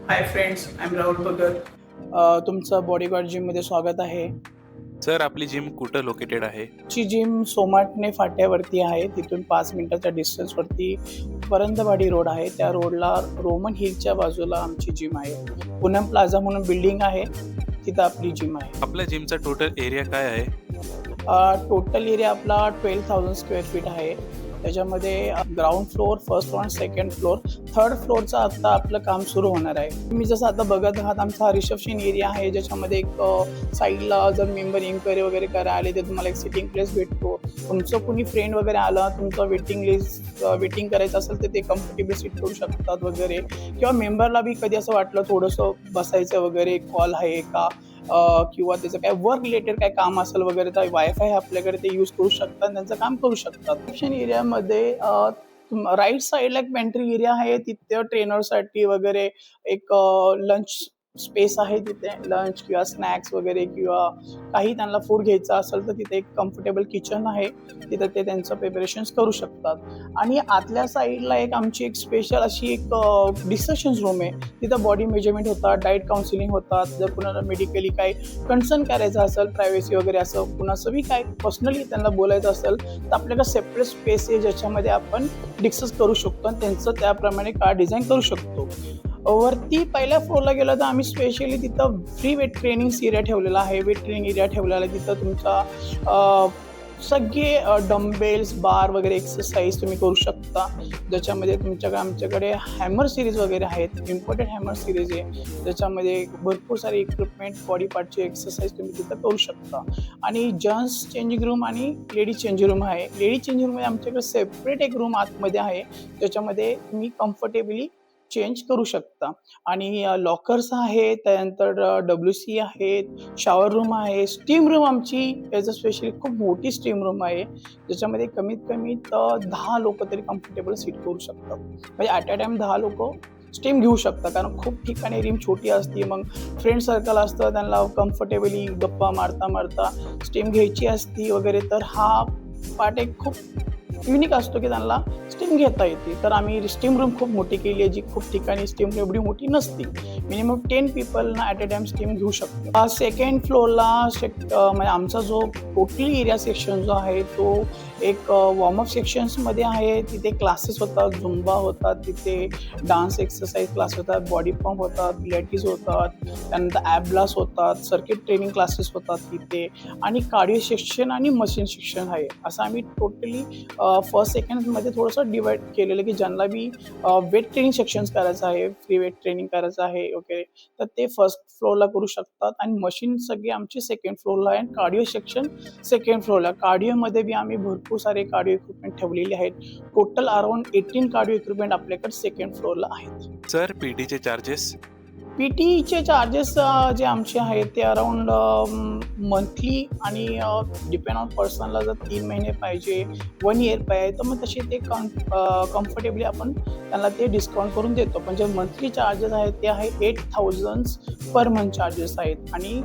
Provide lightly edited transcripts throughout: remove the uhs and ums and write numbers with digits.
High friends, I am Rahul Bhagat. तुमचं bodyguard जिममध्ये स्वागत आहे. सर आपली जिम कुठं लोकेटेड आहे? ची जिम सोमाटणे फाट्यावरती आहे. तिथून 5 मिनिटाच्या डिस्टन्सवरती परंदवाडी रोड आहे. त्या रोडला रोमन हिलच्या बाजूला आमची जिम आहे. पूनम प्लाझा म्हणून बिल्डिंग आहे, तिथं आपली जिम आहे. आपल्या जिमचा टोटल एरिया काय आहे? टोटल एरिया आपला 12,000 स्क्वेअर फीट आहे. त्याच्यामध्ये ग्राउंड फ्लोअर, फर्स्ट फ्लोअर आणि सेकंड फ्लोअर, थर्ड फ्लोअरचं आता आपलं काम सुरू होणार आहे. तुम्ही जसं आता बघत आहात, आमचा हा रिसेप्शन एरिया आहे, ज्याच्यामध्ये एक साईडला जर मेंबर इन्क्वायरी वगैरे करायला आले तर तुम्हाला एक सिटिंग प्लेस भेटतो. तुमचं कुणी फ्रेंड वगैरे आलं, तुमचं वेटिंग करायचं असेल तर ते कम्फर्टेबल सीट करू शकतात वगैरे, किंवा मेंबरला बी कधी असं वाटलं थोडंसं बसायचं वगैरे, कॉल आहे का, किंवा त्याचं काय वर्क रिलेटेड काय काम असेल वगैरे, तर वायफाय आपल्याकडे ते यूज करू शकतात, त्यांचं काम करू शकतात. रिसेप्शन एरियामध्ये राईट साईडला एक पेंट्री एरिया आहे, तिथे ट्रेनरसाठी वगैरे एक लंच स्पेस आहे. तिथे लंच किंवा स्नॅक्स वगैरे किंवा काही त्यांना फूड घ्यायचं असेल तर तिथे एक कम्फर्टेबल किचन आहे, तिथं ते त्यांचं प्रिपरेशन्स करू शकतात. आणि आतल्या साईडला आमची एक स्पेशल अशी एक डिस्कशन रूम आहे. तिथं बॉडी मेजरमेंट होतात, डाएट काउन्सिलिंग होतात. जर कुणाला मेडिकली काही कन्सर्न करायचं असेल, प्रायव्हसी वगैरे असं कुणाचं बी काय पर्सनली त्यांना बोलायचं असेल तर आपल्याकडे सेपरेट स्पेस आहे, ज्याच्यामध्ये आपण डिस्कस करू शकतो आणि त्यांचं त्याप्रमाणे कार्ड डिझाईन करू शकतो. वरती पहिल्या फ्लोअरला गेलं तर आम्ही स्पेशली तिथं फ्री वेट ट्रेनिंग एरिया ठेवलेला आहे. वेट ट्रेनिंग एरिया ठेवलेला आहे. तिथं तुमचा सगळे डंबेल्स, बार वगैरे एक्सरसाइज तुम्ही करू शकता. ज्याच्यामध्ये आमच्याकडे हॅमर सिरीज वगैरे आहेत. इम्पोर्टेड हॅमर सिरीज आहे, ज्याच्यामध्ये भरपूर सारे इक्विपमेंट, बॉडी पार्टचे एक्सरसाइज तुम्ही तिथं करू शकता. आणि जेंट्स चेंजिंग रूम आणि लेडीज चेंजिंग रूम आहे. लेडीज चेंजिंग रूममध्ये आमच्याकडे सेपरेट एक रूम आतमध्ये आहे, ज्याच्यामध्ये तुम्ही कम्फर्टेबली चेंज करू शकता. आणि लॉकर्स आहेत, त्यानंतर WC आहेत, शॉवर रूम आहे, स्टीम रूम आमची याचं स्पेशली खूप मोठी स्टीम रूम आहे, ज्याच्यामध्ये कमीत कमी 10 लोकं तरी कम्फर्टेबल सीट करू शकतात. म्हणजे ॲट अ टाईम 10 लोकं स्टीम घेऊ शकतात. कारण खूप ठिकाणी रूम छोटी असते, मग फ्रेंड सर्कल असतं, त्यांना कम्फर्टेबली गप्पा मारता स्टीम घ्यायची असती वगैरे, तर हा पार्ट एक खूप युनिक असतो की त्यांना स्टीम घेता येते. तर आम्ही स्टीम रूम खूप मोठी केली आहे, जी खूप ठिकाणी स्टीम रूम एवढी मोठी नसते. मिनिमम 10 पीपलना ॲट अ टाईम स्टीम घेऊ शकतो. सेकंड फ्लोअरला म्हणजे आमचा जो टोटली एरिया सेक्शन जो आहे तो एक वॉर्मअप सेक्शन्समध्ये आहे. तिथे क्लासेस होतात, झुंबा होतात, तिथे डान्स एक्सरसाइज क्लास होतात, बॉडी पंप होतात, पिलाटीज होतात, त्यानंतर ॲबलास होतात, सर्किट ट्रेनिंग क्लासेस होतात तिथे, आणि कार्डिओ सेक्शन आणि मशीन सेक्शन आहे. असं आम्ही टोटली फर्स्ट सेकंडमध्ये थोडंसं डिवाईड केलेलं, की ज्यांना बी वेट ट्रेनिंग सेक्शन्स करायचं आहे, फ्री वेट ट्रेनिंग करायचं आहे वगैरे, तर ते फर्स्ट फ्लोअरला करू शकतात. आणि मशीन सगळी आमची सेकंड फ्लोअरला आहे. आणि कार्डिओ सेक्शन सेकंड फ्लोअरला. कार्डिओमध्ये बी आम्ही भरपूर सारे कार्डिओ इक्विपमेंट ठेवलेले आहेत. टोटल अराउंड 18 कार्डिओ इक्विपमेंट आपल्याकडे सेकंड फ्लोअरला आहेत. सर पीटीचे चार्जेस? पीटीचे चार्जेस जे आमचे आहेत ते अराउंड मंथली, आणि डिपेंड ऑन पर्सनला जर 3 महिने पाहिजे, 1 इयर पाहिजे, तर मग तसे ते कम्फर्टेबली आपण त्यांना ते डिस्काउंट करून देतो. पण जे मंथली चार्जेस आहेत ते आहे 8,000 पर मंथ चार्जेस आहेत. आणि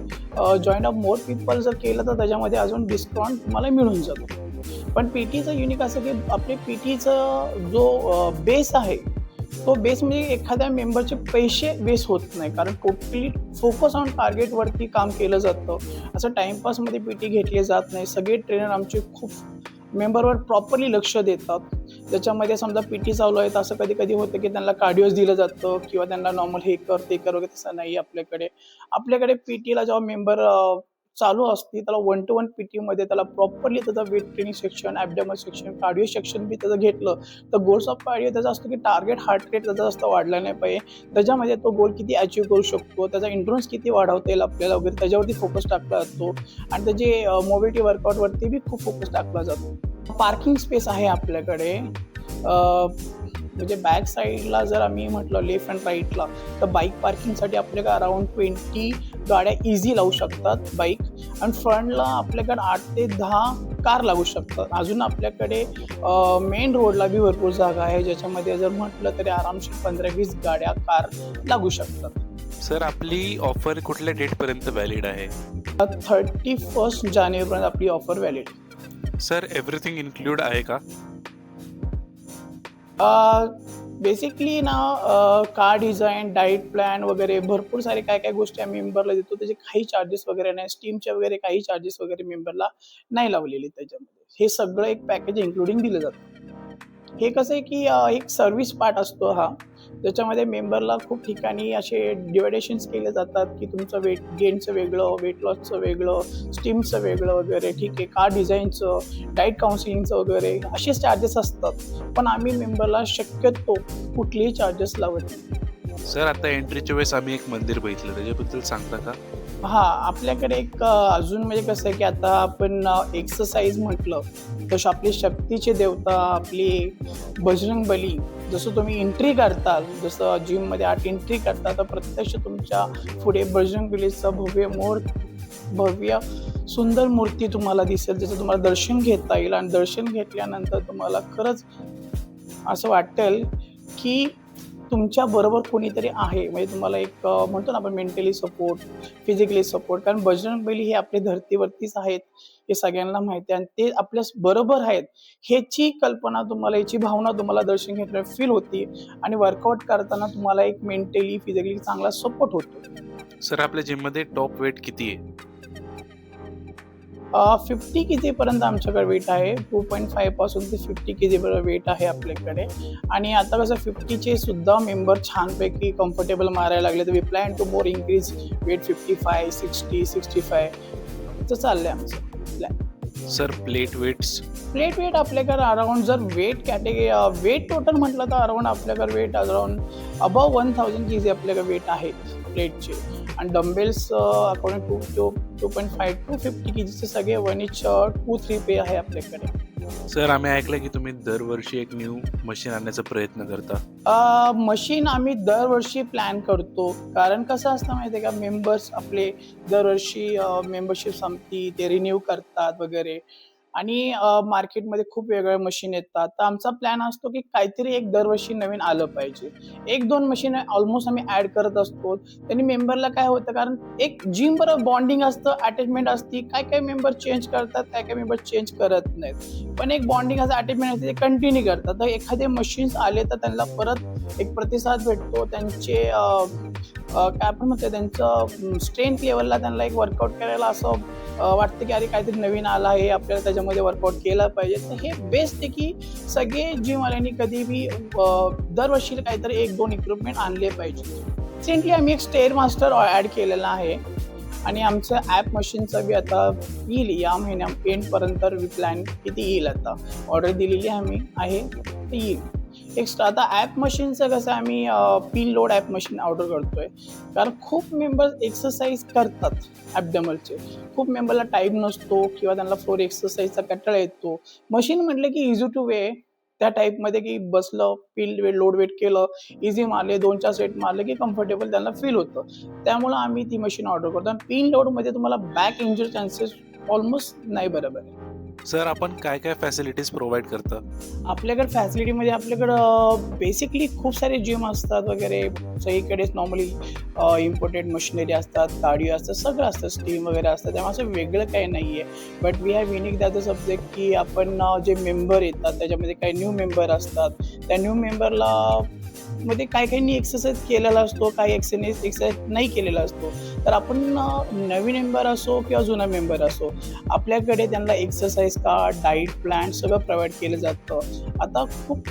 जॉईन ऑफ मोर पीपल जर केलं तर त्याच्यामध्ये अजून डिस्काउंट तुम्हाला मिळून जातो. पण पीटीचं युनिक असं की आपले पीटीचं जो बेस आहे, तो बेस म्हणजे एखाद्या मेंबरचे पैसे वेस्ट होत नाही, कारण टोटली फोकस ऑन टार्गेटवरती काम केलं जातं. असं टाईमपासमध्ये पीटी घेतले जात नाही. सगळे ट्रेनर आमचे खूप मेंबरवर प्रॉपरली लक्ष देतात. त्याच्यामध्ये समजा पीटी चालू आहे तर असं कधी होतं की त्यांना कार्डिओज दिलं जातं, किंवा त्यांना नॉर्मल हे कर ते कर वगैरे, तसं नाही. आपल्याकडे पीटीला जेव्हा मेंबर चालू असते, त्याला 1 to 1 पीटीमध्ये त्याला प्रॉपरली त्याचं weight training section, abdomen section, cardio section बी त्याचं घेतलं तर गोल्स ऑफ कार्डिओ त्याचा असतो की टार्गेट हार्ट रेट त्याचा जास्त वाढला नाही पाहिजे, त्याच्यामध्ये तो गोल किती अचीव्ह करू शकतो, त्याचा इंड्युरन्स किती वाढवता येईल आपल्याला वगैरे, त्याच्यावरती फोकस टाकला जातो. आणि त्याचे मोबिलिटी वर्कआउटवरती बी खूप फोकस टाकला जातो. पार्किंग स्पेस आहे आपल्याकडे. म्हणजे बॅक साईडला जर आम्ही म्हटलं लेफ्ट अँड राईटला, तर बाईक पार्किंगसाठी आपल्याकडे अराउंड 20 गाड्या इझी लावू शकतात बाईक. आणि फ्रंटला आपल्याकडे 8 ते 10 कार लागू शकतात. अजून आपल्याकडे मेन रोडला बी भरपूर जागा आहे, ज्याच्यामध्ये जर म्हटलं तरी आरामशीर 15-20 गाड्या, कार लागू शकतात. सर आपली ऑफर कुठल्या डेटपर्यंत व्हॅलिड आहे? 31 जानेवारीपर्यंत आपली offer valid. Sir everything include आहे का? बेसिकली ना कार डिझाईन, डाएट प्लॅन वगैरे भरपूर सारे काय गोष्टी आम्ही मेंबरला देतो. त्याचे काही चार्जेस वगैरे नाही. स्टीमचे वगैरे काही चार्जेस वगैरे मेंबरला नाही लावलेले त्याच्यामध्ये. हे सगळं एक पॅकेज इन्क्लुडिंग दिलं जातं. हे कसं आहे की एक सर्व्हिस पार्ट असतो हा. त्याच्यामध्ये मेंबरला खूप ठिकाणी असे डिव्हायडेशन्स केले जातात की तुमचं वेट गेनचं वेगळं, वेट लॉसचं वेगळं, स्टीमचं वेगळं वगैरे. ठीक आहे. कार डिझाईनचं, डाएट काउन्सिलिंगचं वगैरे असेच चार्जेस असतात. पण आम्ही मेंबरला शक्यतो कुठलेही चार्जेस लावत नाही. सर आता एंट्रीच्या वेळेस आम्ही एक मंदिर बघितलं, त्याच्याबद्दल सांगता का? आपल्याकडे एक अजून म्हणजे कसं आहे की आता आपण एक्सरसाइज म्हटलं तसं आपली शक्तीची देवता आपली बजरंगबली. जसं तुम्ही एंट्री करताल, जसं जिममध्ये एंट्री करता, तर प्रत्यक्ष तुमच्या पुढे बजरंगबलीचं भव्य सुंदर मूर्ती तुम्हाला दिसेल. ज्याचं तुम्हाला दर्शन घेता येईल आणि दर्शन घेतल्यानंतर तुम्हाला खरंच असं वाटेल की तुमच्या बरोबर कोणीतरी आहे. म्हणजे तुम्हाला एक म्हणतो ना आपण मेंटली सपोर्ट, फिजिकली सपोर्ट. कारण बजरंगबली हे आपल्या धर्तीवरतीच आहेत, हे सगळ्यांना माहिती आहे आणि ते आपल्या बरोबर आहेत ह्याची कल्पना तुम्हाला, याची भावना तुम्हाला दर्शन घेतल्यावर फील होती आणि वर्कआउट करताना तुम्हाला एक मेंटली, फिजिकली चांगला सपोर्ट होतो. सर आपल्या जिममध्ये टॉप वेट किती आहे? 50 केजीपर्यंत आमच्याकडे वेट आहे. 2.5 पासून ते 50 केजीपर्यंत वेट आहे आपल्याकडे. आणि आता कसं 50चे सुद्धा मेंबर छानपैकी कम्फर्टेबल मारायला लागले. तर we plan to more increase weight 55, 60, 65 तर चाललंय आमचं प्लॅन. सर प्लेट वेट आपल्याकडे अराउंड जर वेट टोटल म्हटलं तर अराउंड आपल्याकडे वेट अराउंड अबव 1000 केजी आपल्याकडे वेट आहे प्लेटचे. आणि डंबेल्स अकॉर्डिंग टू 2.5 to 50 केजीचे सगळे 1:2-3 पे आहे आपल्याकडे. सर आम्ही ऐकलं की तुम्ही दरवर्षी एक न्यू मशीन आणण्याचा प्रयत्न करता. मशीन आम्ही दरवर्षी प्लॅन करतो. कारण कसं असतं माहिती आहे का, मेंबर्स आपले दरवर्षी मेंबरशिप संपती, ते रिन्यू करतात वगैरे. आणि मार्केटमध्ये खूप वेगवेगळ्या मशीन येतात. तर आमचा प्लॅन असतो की काहीतरी एक दरवर्षी नवीन आलं पाहिजे. 1-2 मशीन ऑलमोस्ट आम्ही ॲड करत असतो. त्यांनी मेंबरला काय होतं, कारण एक जिम बरोबर बॉन्डिंग असतं, अटॅचमेंट असते. काय मेंबर चेंज करतात, काय मेंबर चेंज करत नाहीत. पण एक बॉन्डिंग असं अटॅचमेंट असते, ते कंटिन्यू करतात. तर एखादे मशीन्स आले तर त्यांना परत एक प्रतिसाद भेटतो. त्यांचे काय आपण म्हणतो, त्यांचं स्ट्रेंथ लेवलला त्यांना एक वर्कआउट करायला असं वाटतं की अरे काहीतरी नवीन आलं आहे, आपल्याला त्याच्यामध्ये वर्कआउट केला पाहिजे. तर हे बेस्ट आहे की सगळे जिमवाल्यांनी कधीही दरवर्षी काहीतरी 1-2 इक्विपमेंट आणले पाहिजे. रिसेंटली आम्ही एक स्टेअर मास्टर ॲड केलेला आहे आणि आमचं ॲप मशीनचं बी आता येईल या महिन्या एंडपर्यंत. प्लॅन किती येईल आता, ऑर्डर दिलेली आहे ते येईल. एक्स्ट्रा आता ॲप मशीनचं कसं आम्ही pin load app machine order करतोय. कारण खूप मेंबर्स एक्सरसाइज करतात ॲबडोमिनलचे. खूप मेंबरला टाईम नसतो किंवा त्यांना फ्लोर एक्सरसाइजचा कंटाळा येतो. मशीन म्हटलं की इझी टू वे त्या टाईपमध्ये की बसलं, पिन वेट लोड वेट केलं, इझी मारले, 2-4 सेट मारले की कम्फर्टेबल त्यांना फील होतं. त्यामुळं आम्ही ती मशीन ऑर्डर करतो. आणि पिन लोडमध्ये तुम्हाला बॅक इंजुरी चान्सेस ऑलमोस्ट नाही बरोबर आहे. सर आपण काय काय फॅसिलिटीज प्रोव्हाइड करता? आपल्याकडे फॅसिलिटीमध्ये आपल्याकडं बेसिकली खूप सारे जिम असतात वगैरे. सगळीकडेच नॉर्मली इम्पोर्टेड मशिनरी असतात, कार्डिओ असतात, सगळं असतं, स्टीम वगैरे असतं. त्यामुळे असं वेगळं काही नाही आहे. But we have unique that the subject की आपण जे मेंबर येतात त्याच्यामध्ये काही न्यू मेंबर असतात. त्या न्यू मेंबरला मध्ये काही एक्सरसाइज केलेला असतो, काही एक्सरसाइज नाही केलेला असतो. तर आपण नवीन मेंबर असो किंवा जुना मेंबर असो, आपल्याकडे त्यांना एक्सरसाइज कार्ड, डाईट प्लॅन सगळं प्रोव्हाइड केलं जातं. आता खूप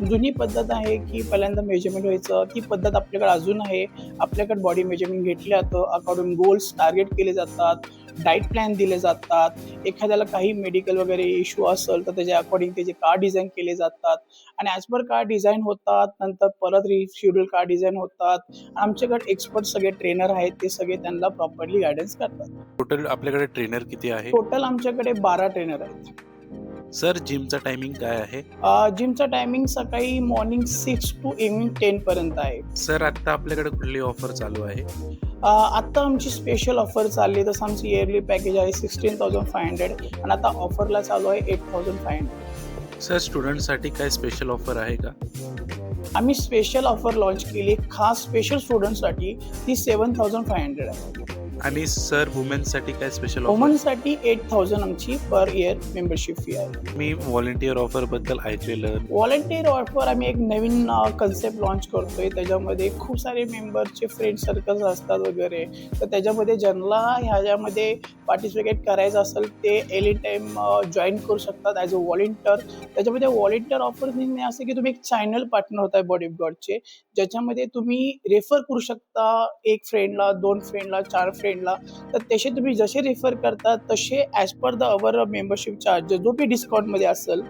जुनी पद्धत आहे की पहिल्यांदा मेजरमेंट व्हायचं, ती पद्धत आपल्याकडे अजून आहे. आपल्याकडे बॉडी मेजरमेंट घेतलं जातं, अकॉर्डिंग गोल्स टार्गेट केले जातात, डाईट प्लॅन दिले जातात. एखाद्याला काही मेडिकल वगैरे इश्यू असेल तर त्याच्या अकॉर्डिंग त्याचे कार्ड डिझाईन केले जातात आणि ॲज पर कार्ड डिझाईन होतात. नंतर परत रिशेड्यूल कार्ड डिझाईन होतात. आमच्याकडे एक्सपर्ट सगळे ट्रेनर आहेत, ते सगळे त्यांना प्रॉपरली गायडन्स करतात. टोटल आपल्याकडे ट्रेनर किती आहे? टोटल आमच्याकडे 12 ट्रेनर आहेत. सर जिमचा टायमिंग काय आहे? जिमचा टायमिंग सकाळी मॉर्निंग 6 to इव्हनिंग 10 पर्यंत आहे. सर आता आपल्याकडे कुठली ऑफर चालू आहे? आत्ता आमची स्पेशल ऑफर चालली आहे. तसं आमची इयरली पॅकेज आहे 16,500 आणि आता ऑफरला चालू आहे 8,500. सर स्टुडंटसाठी काय स्पेशल ऑफर आहे का? आम्ही स्पेशल ऑफर लॉन्च केली खास स्पेशल स्टुडंटसाठी, ती 7,500 आहे. आणि सर वुमेन्ससाठी काय स्पेशल ऑफर? वुमनसाठी 8,000 आमची पर इयर मेंबरशिप फी आहे. मी व्हॉलेंटियर ऑफर बद्दल ऐकलेलं. व्हॉलंटियर ऑफर आम्ही एक नवीन कन्सेप्ट लॉन्च करतोय. त्याच्यामध्ये खूप सारे मेंबरचे फ्रेंड सर्कल्स असतात वगैरे, तर त्याच्यामध्ये ज्यांना ह्याच्यामध्ये पार्टिसिपेट करायचं असेल ते एनी टाईम जॉईन करू शकतात ॲज अ व्हॉलेंटियर. त्याच्यामध्ये व्हॉलेंटियर ऑफर म्हणजे असं की तुम्ही एक चॅनल पार्टनर होताय बॉडी ऑफ गॉडचे, ज्याच्यामध्ये तुम्ही रेफर करू शकता 1 फ्रेंडला, 2 फ्रेंडला, 4 फ्रेंडला. तर तसे तुम्ही जसे रेफर करता तसे as per the our membership charges जो काही डिस्काउंटमध्ये असेल,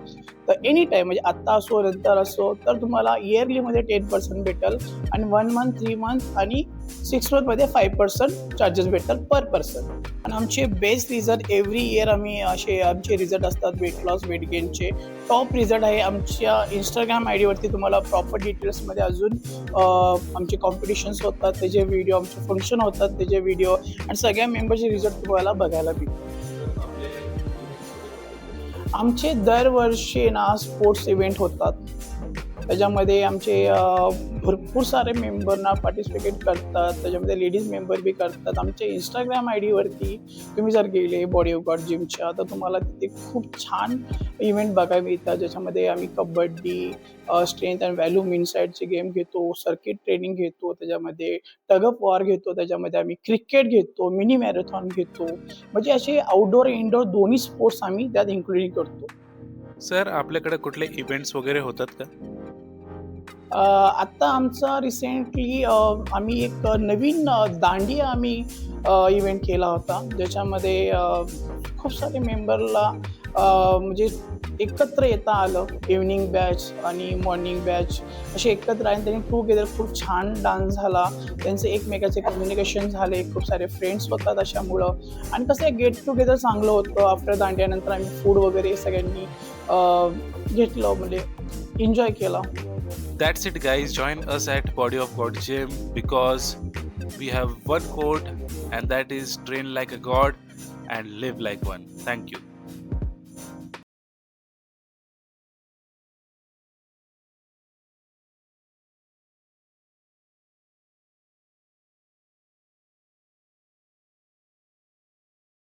तर एनी टाईम म्हणजे आत्ता असो नंतर असो, तर तुम्हाला इयरलीमध्ये 10% भेटेल आणि 1 मंथ, 3 मंथ आणि 6 मंथमध्ये 5% चार्जेस भेटतात पर पर्सन. आणि आमचे बेस्ट रिझल्ट एव्हरी इयर आम्ही असे आमचे रिझल्ट असतात वेट लॉस, वेट गेनचे. टॉप रिझल्ट आहे आमच्या इंस्टाग्राम आय डीवरती. तुम्हाला प्रॉपर डिटेल्समध्ये अजून आमचे कॉम्पिटिशन्स होतात, त्याचे व्हिडिओ, आमचे फंक्शन होतात त्याचे व्हिडिओ आणि सगळ्या मेंबरचे रिझल्ट तुम्हाला बघायला भेटतील. आमचे दरवर्षी ना स्पोर्ट्स इव्हेंट होतात. त्याच्यामध्ये आमचे भरपूर सारे मेंबरना पार्टिसिपेट करतात. त्याच्यामध्ये लेडीज मेंबर बी करतात. आमच्या इंस्टाग्राम आय डीवरती तुम्ही जर गेले बॉडी ऑफ गॉड जिमच्या, तर तुम्हाला तिथे खूप छान इव्हेंट बघायला मिळतात. ज्याच्यामध्ये आम्ही कबड्डी, स्ट्रेंथ अँड व्हॅल्यू इनसाइडचे गेम घेतो, सर्किट ट्रेनिंग घेतो, त्याच्यामध्ये टग ऑफ वॉर घेतो, त्याच्यामध्ये आम्ही क्रिकेट घेतो, मिनी मॅरेथॉन घेतो. म्हणजे असे आउटडोअर इनडोअर दोन्ही स्पोर्ट्स आम्ही त्यात इन्क्लुडिंग करतो. सर आपल्याकडे कुठले इव्हेंट्स वगैरे होतात का? आत्ता आमचा रिसेंटली आम्ही एक नवीन दांडिया आम्ही इव्हेंट केला होता, ज्याच्यामध्ये खूप सारे मेंबरला म्हणजे एकत्र येता आलं. इव्हनिंग बॅच आणि मॉर्निंग बॅच असे एकत्र आणि त्यांनी टुगेदर खूप छान डान्स झाला. त्यांचे एकमेकाचे कम्युनिकेशन झाले. खूप सारे फ्रेंड्स होतात अशामुळं आणि कसं आहे गेट टुगेदर चांगलं होतं. आफ्टर दांडियानंतर आम्ही फूड वगैरे सगळ्यांनी घेतलं, म्हणजे एन्जॉय केला. That's it guys, join us at Body of God Gym because we have one code and that is train like a god and live like one. Thank you.